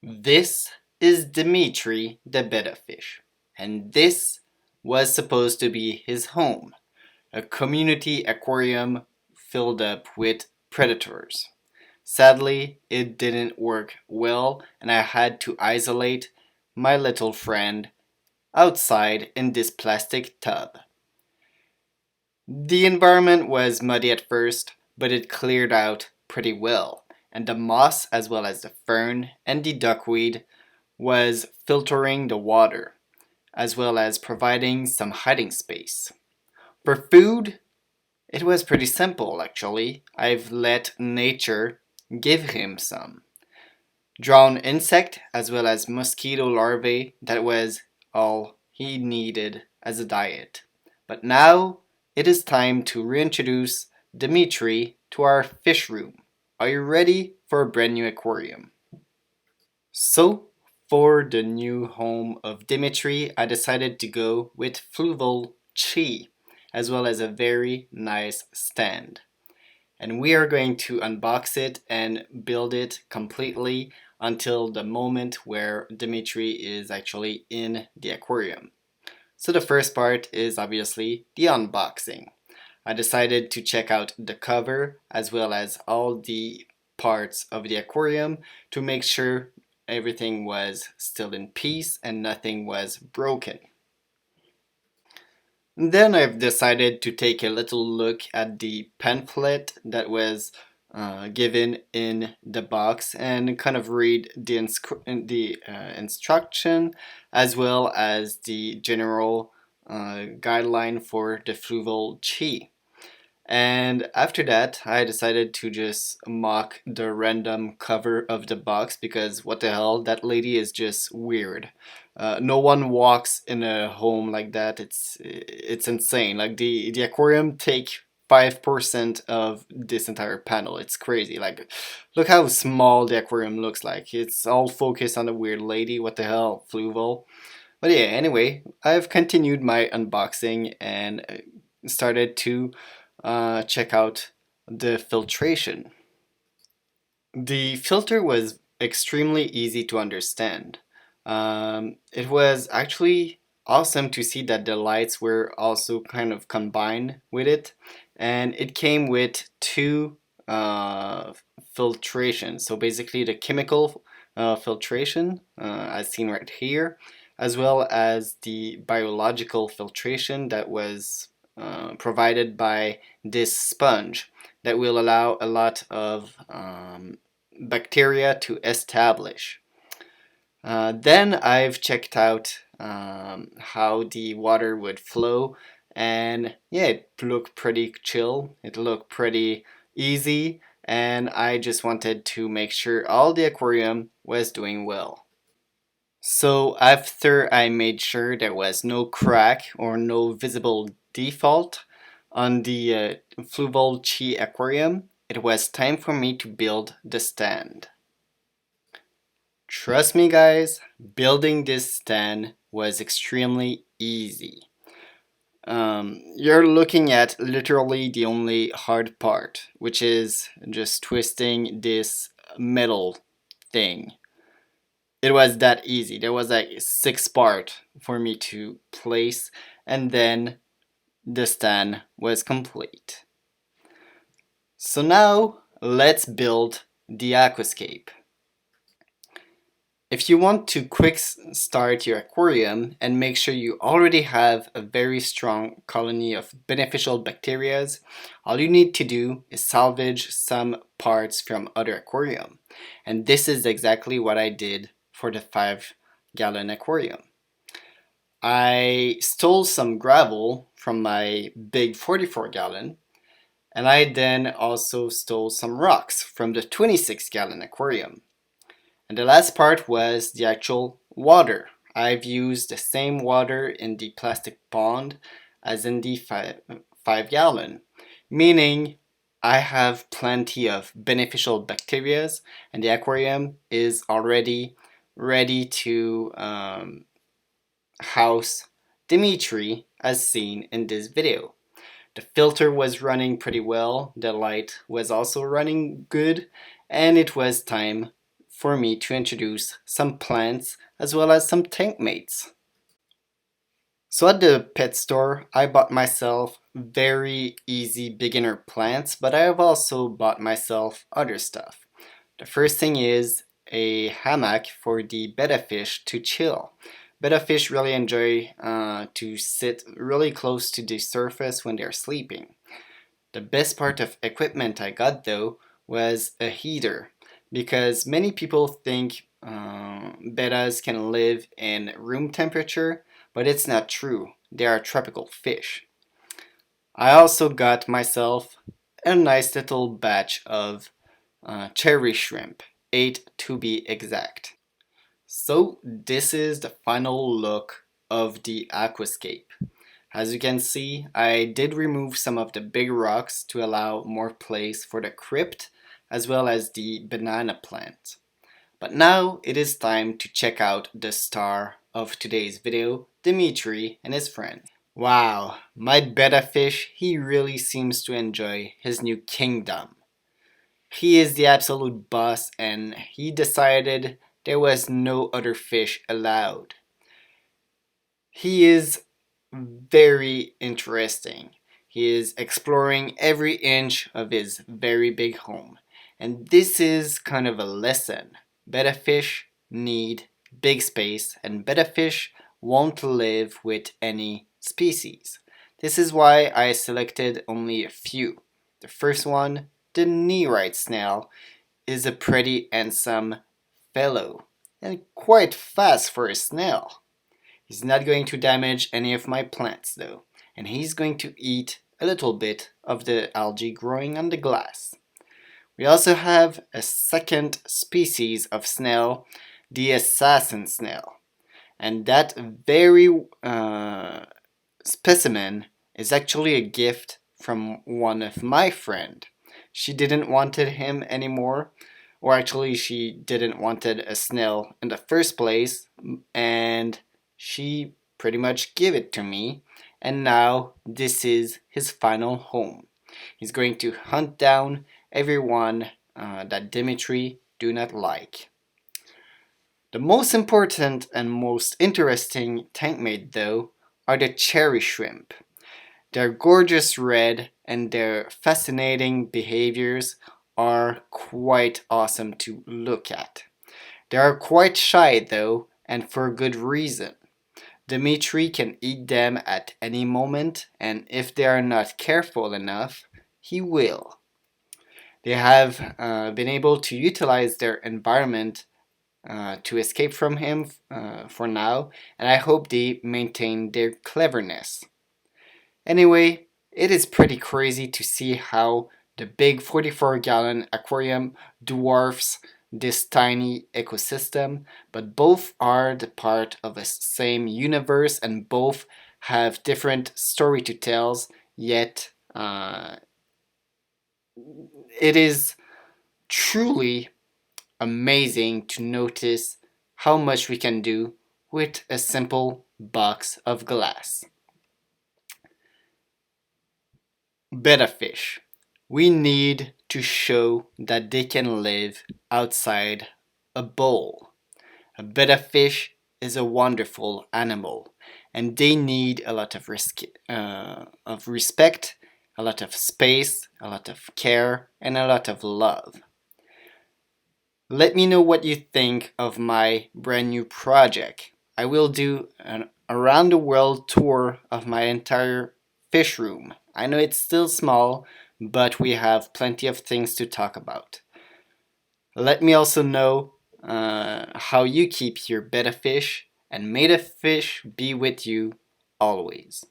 This is Dimitri the betta fish, and this was supposed to be his home, a community aquarium filled up with predators. Sadly, it didn't work well, and I had to isolate my little friend outside in this plastic tub. The environment was muddy at first, but it cleared out pretty well, and the moss, as well as the fern and the duckweed, was filtering the water, as well as providing some hiding space. For food, it was pretty simple actually. I've let nature give him some. Drowned insect as well as mosquito larvae, that was all he needed as a diet. But now it is time to reintroduce Dimitri to our fish room. Are you ready for a brand new aquarium? So, for the new home of Dimitri, I decided to go with fluval chi, as well as a very nice stand. And we are going to unbox it and build it completely until the moment where Dimitri is actually in the aquarium. So the first part is obviously the unboxing. I decided to check out the cover as well as all the parts of the aquarium to make sure everything was still in peace and nothing was broken. Then I've decided to take a little look at the pamphlet that was given in the box and kind of read the instruction as well as the general guideline for the fluval chi. And after that, I decided to just mock the random cover of the box because what the hell, that lady is just weird. No one walks in a home like that. It's insane. Like the aquarium take 5% of this entire panel. It's crazy. Like, look how small the aquarium looks like. It's all focused on the weird lady. What the hell, Fluval? But yeah, anyway, I've continued my unboxing and started to check out the filtration. The filter was extremely easy to understand. It was actually awesome to see that the lights were also kind of combined with it, and it came with two filtration. So basically, the chemical filtration, as seen right here, as well as the biological filtration that was provided by this sponge that will allow a lot of bacteria to establish. Then I've checked out how the water would flow, and yeah, it looked pretty chill. It looked pretty easy, and I just wanted to make sure all the aquarium was doing well. So after I made sure there was no crack or no visible default on the Fluval Chi aquarium, it was time for me to build the stand. Trust me guys, building this stand was extremely easy. You're looking at literally the only hard part, which is just twisting this metal thing. It was that easy. There was like six part for me to place, and then the stand was complete. So now let's build the aquascape. If you want to quick start your aquarium and make sure you already have a very strong colony of beneficial bacteria, all you need to do is salvage some parts from other aquarium. And this is exactly what I did for the 5-gallon aquarium. I stole some gravel from my big 44-gallon, and I then also stole some rocks from the 26-gallon aquarium. And the last part was the actual water. I've used the same water in the plastic pond as in the 5-gallon, meaning I have plenty of beneficial bacteria and the aquarium is already ready to house Dimitri as seen in this video. The filter was running pretty well, the light was also running good, and it was time for me to introduce some plants as well as some tank mates. So at the pet store, I bought myself very easy beginner plants, but I have also bought myself other stuff. The first thing is a hammock for the betta fish to chill. Betta fish really enjoy to sit really close to the surface when they're sleeping. The best part of equipment I got though was a heater, because many people think bettas can live in room temperature, but it's not true. They are tropical fish. I also got myself a nice little batch of cherry shrimp, 8 to be exact. So this is the final look of the aquascape. As you can see, I did remove some of the big rocks to allow more place for the crypt as well as the banana plant. But now it is time to check out the star of today's video, Dimitri and his friend. Wow, my betta fish, he really seems to enjoy his new kingdom. He is the absolute boss and he decided there was no other fish allowed. He is very interesting. He is exploring every inch of his very big home. And this is kind of a lesson. Betta fish need big space and betta fish won't live with any species. This is why I selected only a few. The first one, the knee-right snail, is a pretty handsome fellow and quite fast for a snail. He's not going to damage any of my plants though, and he's going to eat a little bit of the algae growing on the glass. We also have a second species of snail, the assassin snail, and that very specimen is actually a gift from one of my friend. She didn't wanted him anymore, or actually she didn't wanted a snail in the first place, and she pretty much gave it to me, and now this is his final home. He's going to hunt down everyone that Dimitri do not like. The most important and most interesting tank mate though are the cherry shrimp. Their gorgeous red and their fascinating behaviors are quite awesome to look at. They are quite shy though, and for good reason. Dimitri can eat them at any moment, and if they are not careful enough, he will. They have been able to utilize their environment to escape from him for now, and I hope they maintain their cleverness. Anyway, it is pretty crazy to see how the big 44-gallon aquarium dwarfs this tiny ecosystem, but both are the part of the same universe and both have different story to tell, yet it is truly amazing to notice how much we can do with a simple box of glass. Betta fish. We need to show that they can live outside a bowl. A betta fish is a wonderful animal, and they need a lot of respect, a lot of space, a lot of care, and a lot of love. Let me know what you think of my brand new project. I will do an around the world tour of my entire fish room. I know it's still small, but we have plenty of things to talk about. Let me also know how you keep your betta fish, and may the fish be with you always.